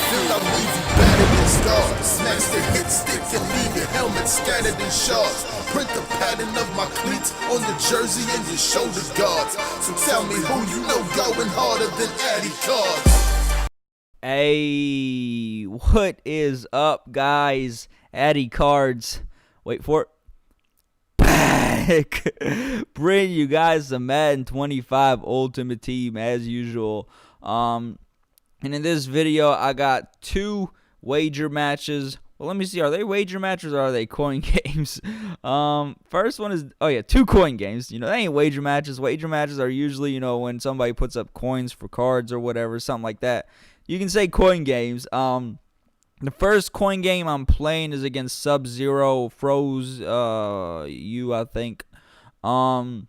field, I leave you battered and scarred. Smash the hit stick and leave your helmet scattered in shards. Print the pattern of my cleats on the jersey and your shoulder guards. So tell me who you know going harder than ADIcArDs. Hey, what is up, guys? ADIcArDs. Wait for it. Back. Bring you guys the Madden 25 Ultimate Team as usual. And in this video, I got two wager matches. Well, let me see. Are they wager matches or are they coin games? First one is, two coin games. They ain't wager matches. Wager matches are usually, when somebody puts up coins for cards or whatever, something like that. You can say coin games. The first coin game I'm playing is against Sub-Zero Froze U, I think. And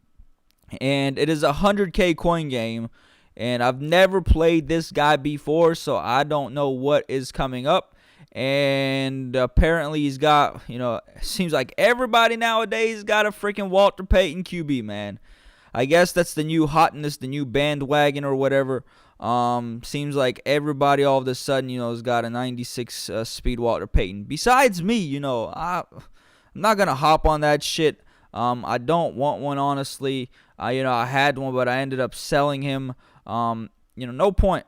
it is a 100K coin game. And I've never played this guy before, so I don't know what is coming up. And apparently he's got, seems like everybody nowadays got a freaking Walter Payton QB, man. I guess that's the new hotness, the new bandwagon or whatever. Seems like everybody all of a sudden, has got a 96 speed Walter Payton. Besides me, I'm not going to hop on that shit. I don't want one, honestly. I had one, but I ended up selling him. No point.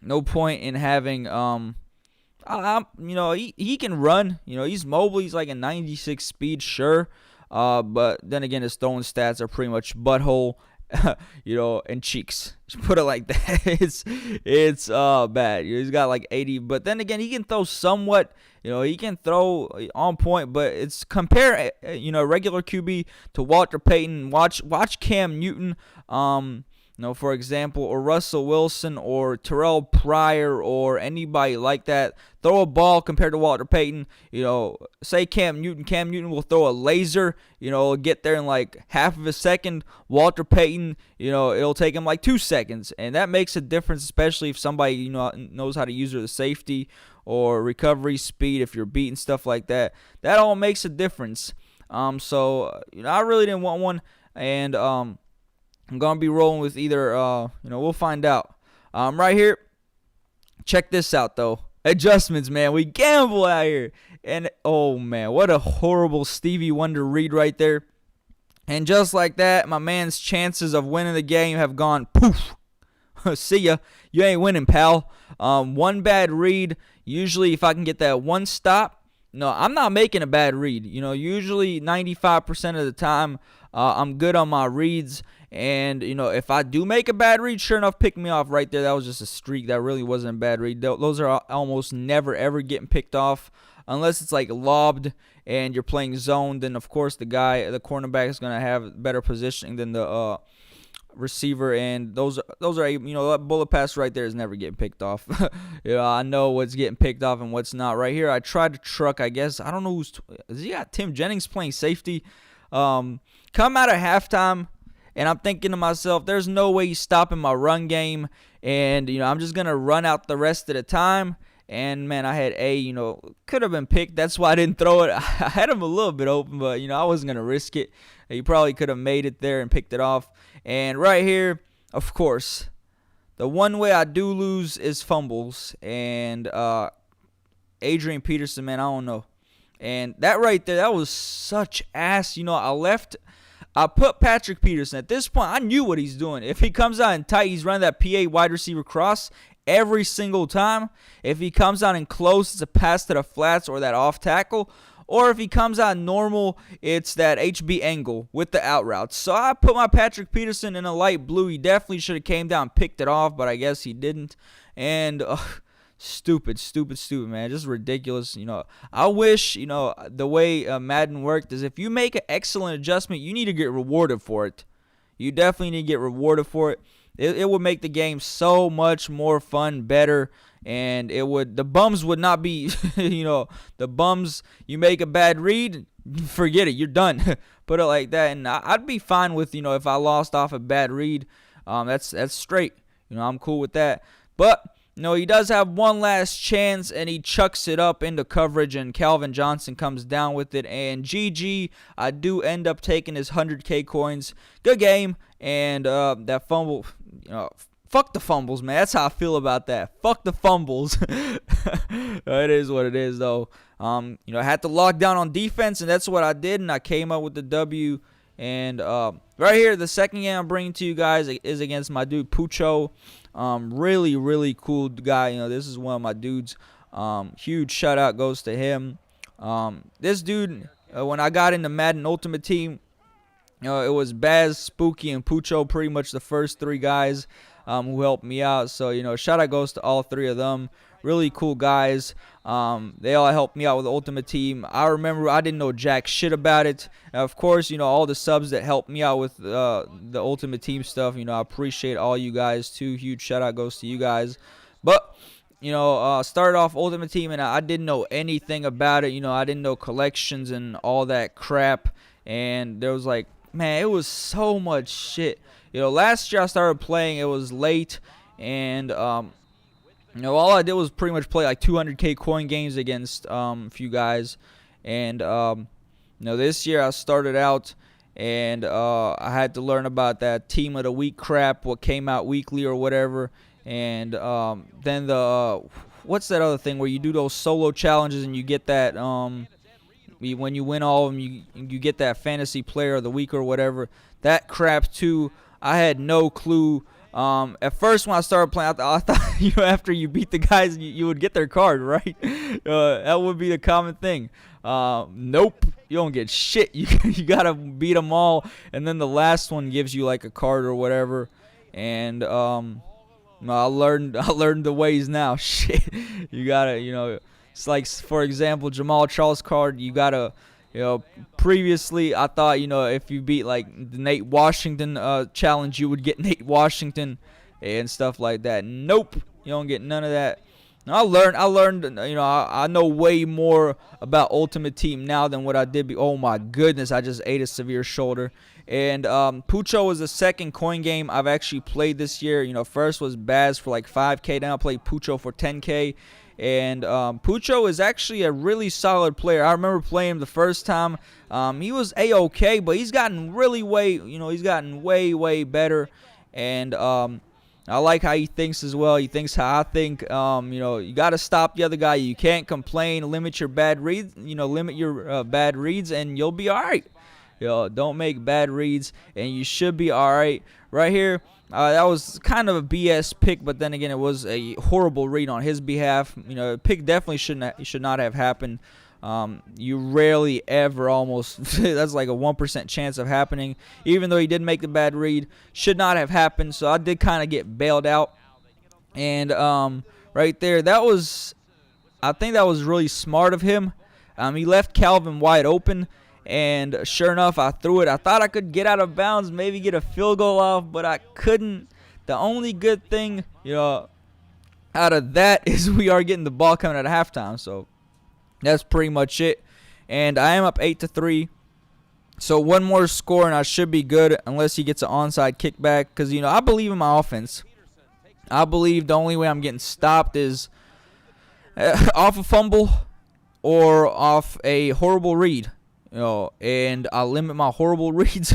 No point in having, he can run. He's mobile. He's like a 96 speed, sure. But then again, his throwing stats are pretty much butthole, and cheeks. Just put it like that. It's bad. He's got like 80. But then again, he can throw somewhat. He can throw on point. But it's compare, regular QB to Walter Payton. Watch Cam Newton. For example, or Russell Wilson or Terrell Pryor or anybody like that. Throw a ball compared to Walter Payton. Say Cam Newton. Cam Newton will throw a laser. Get there in like half of a second. Walter Payton, it'll take him like 2 seconds. And that makes a difference, especially if somebody, knows how to use the safety or recovery speed, if you're beating stuff like that. That all makes a difference. So I really didn't want one. And, I'm going to be rolling with either, we'll find out. Right here, check this out, though. Adjustments, man. We gamble out here. And, oh, man, what a horrible Stevie Wonder read right there. And just like that, my man's chances of winning the game have gone poof. See ya. You ain't winning, pal. One bad read. Usually, if I can get that one stop, no, I'm not making a bad read. Usually 95% of the time, I'm good on my reads. And, if I do make a bad read, sure enough, pick me off right there. That was just a streak. That really wasn't a bad read. Those are almost never, ever getting picked off. Unless it's like lobbed and you're playing zone, then, of course, the cornerback is going to have better positioning than the receiver. And those are that bullet pass right there is never getting picked off. I know what's getting picked off and what's not. Right here, I tried to truck, I guess. I don't know who's – he got Tim Jennings playing safety. Come out at halftime. And I'm thinking to myself, there's no way he's stopping my run game. And, I'm just going to run out the rest of the time. And, man, I had could have been picked. That's why I didn't throw it. I had him a little bit open, but, I wasn't going to risk it. He probably could have made it there and picked it off. And right here, of course, the one way I do lose is fumbles. And Adrian Peterson, man, I don't know. And that right there, that was such ass. I put Patrick Peterson. At this point, I knew what he's doing. If he comes out in tight, he's running that PA wide receiver cross every single time. If he comes out in close, it's a pass to the flats or that off tackle. Or if he comes out normal, it's that HB angle with the out routes. So I put my Patrick Peterson in a light blue. He definitely should have came down and picked it off, but I guess he didn't. And stupid, man. Just ridiculous. I wish, the way Madden worked is if you make an excellent adjustment, you need to get rewarded for it. You definitely need to get rewarded for it. It would make the game so much more fun, better, and the bums would not be, the bums, you make a bad read, forget it, you're done. Put it like that, and I'd be fine with, if I lost off a bad read. That's straight. I'm cool with that. But he does have one last chance, and he chucks it up into coverage, and Calvin Johnson comes down with it. And GG, I do end up taking his 100K coins. Good game, and that fumble, fuck the fumbles, man. That's how I feel about that. Fuck the fumbles. It is what it is, though. I had to lock down on defense, and that's what I did, and I came up with the W. And right here, the second game I'm bringing to you guys is against my dude Pucho. Really, really cool guy. This is one of my dudes. Huge shout out goes to him. This dude, when I got into Madden Ultimate Team, it was Baz, Spooky, and Pucho, pretty much the first three guys who helped me out. So, shout out goes to all three of them. Really cool guys. They all helped me out with the Ultimate Team. I remember I didn't know jack shit about it. Of course, all the subs that helped me out with the Ultimate Team stuff, I appreciate all you guys too. Huge shout out goes to you guys. But, started off Ultimate Team, and I didn't know anything about it. I didn't know collections and all that crap. And there was like, man, it was so much shit. Last year I started playing, it was late, and all I did was pretty much play like 200k coin games against a few guys. And this year I started out, and I had to learn about that team of the week crap, what came out weekly or whatever. And then what's that other thing where you do those solo challenges and you get that when you win all of them, you get that fantasy player of the week or whatever. That crap too. I had no clue. At first when I started playing, I thought after you beat the guys, you would get their card, right? That would be the common thing. Nope, you don't get shit. You gotta beat them all, and then the last one gives you like a card or whatever. And I learned the ways now. Shit, you gotta it's like, for example, Jamal Charles card. You gotta previously I thought, if you beat like the Nate Washington challenge, you would get Nate Washington and stuff like that. Nope, you don't get none of that. I learned, I know way more about Ultimate Team now than what I did. Oh my goodness, I just ate a severe shoulder. And Pucho was the second coin game I've actually played this year. First was Baz for like 5K, then I played Pucho for 10K. And Pucho is actually a really solid player. I remember playing him the first time. He was A-okay, but he's gotten really he's gotten way better. And I like how he thinks as well. He thinks how I think. You got to stop the other guy. You can't complain. Limit your bad reads. Limit your bad reads, and you'll be all right. Don't make bad reads, and you should be all right. Right here. That was kind of a BS pick, but then again, it was a horrible read on his behalf. Pick definitely should not have happened. You rarely ever almost that's like a 1% chance of happening. Even though he did make the bad read, should not have happened. So I did kind of get bailed out. And right there, I think that was really smart of him. He left Calvin wide open. And sure enough, I threw it. I thought I could get out of bounds, maybe get a field goal off, but I couldn't. The only good thing, out of that is we are getting the ball coming out of halftime. So that's pretty much it. And I am up 8-3. So one more score and I should be good unless he gets an onside kickback. Because, I believe in my offense. I believe the only way I'm getting stopped is off a fumble or off a horrible read. And I limit my horrible reads,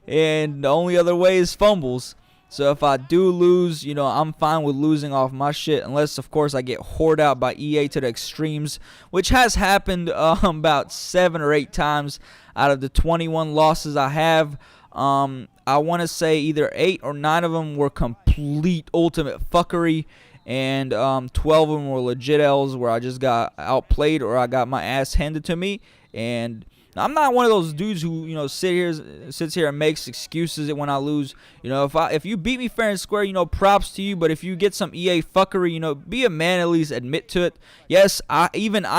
and the only other way is fumbles. So if I do lose, I'm fine with losing off my shit, unless, of course, I get whored out by EA to the extremes, which has happened about 7 or 8 times out of the 21 losses I have. I want to say either 8 or 9 of them were complete ultimate fuckery, and 12 of them were legit L's where I just got outplayed or I got my ass handed to me. And I'm not one of those dudes who sits here and makes excuses when I lose. If you beat me fair and square, props to you. But if you get some EA fuckery, be a man, at least admit to it. Yes, I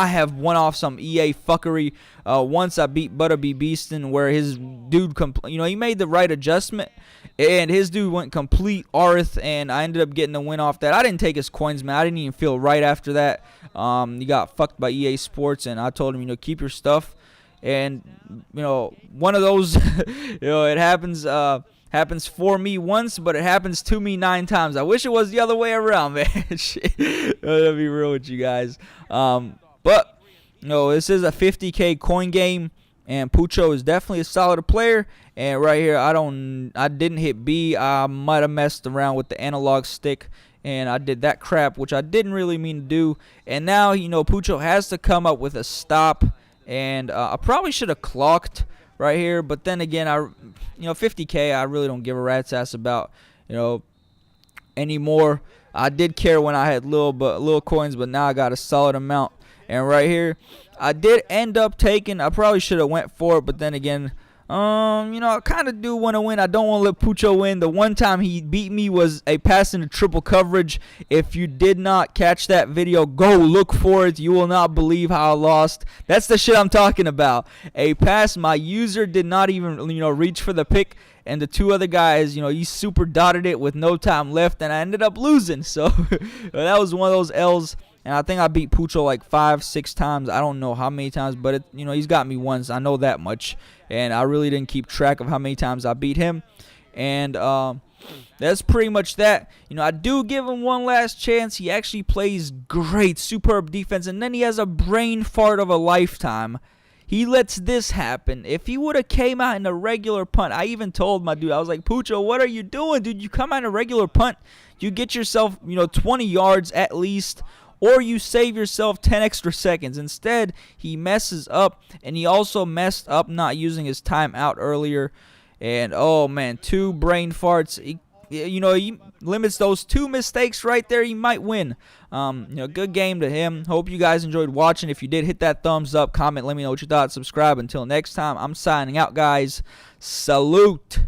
have won off some EA fuckery. Once I beat Butterby Beaston where his dude he made the right adjustment and his dude went complete arth, and I ended up getting the win off that. I didn't take his coins, man. I didn't even feel right after that. He got fucked by EA Sports, and I told him, keep your stuff. And, one of those, it happens for me once, but it happens to me 9 times. I wish it was the other way around, man. Shit. I'll be real with you guys. But, this is a 50K coin game. And Pucho is definitely a solid player. And right here, I didn't hit B. I might have messed around with the analog stick, and I did that crap, which I didn't really mean to do. And now, Pucho has to come up with a stop. And I probably should have clocked right here. But then again, 50K, I really don't give a rat's ass about, anymore. I did care when I had little coins, but now I got a solid amount. And right here, I did end up taking. I probably should have went for it, but then again, I kind of do want to win. I don't want to let Pucho win. The one time he beat me was a pass into triple coverage. If you did not catch that video, go look for it. You will not believe how I lost. That's the shit I'm talking about. A pass, my user did not even, reach for the pick. And the two other guys, he super dotted it with no time left, and I ended up losing. So that was one of those L's. And I think I beat Pucho like 5-6 times. I don't know how many times, but he's got me once. I know that much. And I really didn't keep track of how many times I beat him. And that's pretty much that. I do give him one last chance. He actually plays great, superb defense. And then he has a brain fart of a lifetime. He lets this happen. If he would have came out in a regular punt, I even told my dude, I was like, Pucho, what are you doing, dude? You come out in a regular punt, you get yourself, 20 yards at least, or you save yourself 10 extra seconds. Instead, he messes up, and he also messed up not using his timeout earlier. And, oh, man, 2 brain farts. He limits those 2 mistakes right there. He might win. Good game to him. Hope you guys enjoyed watching. If you did, hit that thumbs up, comment, let me know what you thought. Subscribe. Until next time, I'm signing out, guys. Salute.